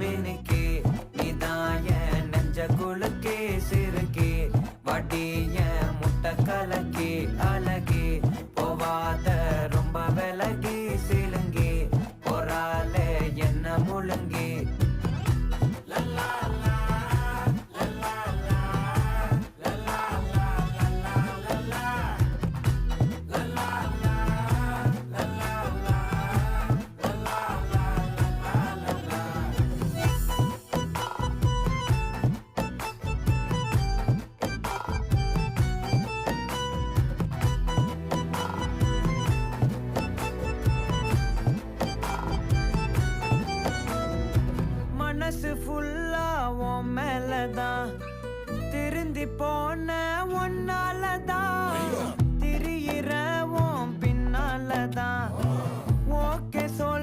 மினுக்கே நீதான் என் நெஞ்ச குலுக்கே சிறுக்கே வடிய முட்டை கலக்கே அழகே போவாத ரொம்ப விலகி சிலுங்கி போறாலே என்ன முழுங்கி மனசு ஃபுல்லா உன் மேலதான் திருந்தி போன ஒன்னாலதான் திரியிற உன் பின்னாலதான் ஓகே சொல்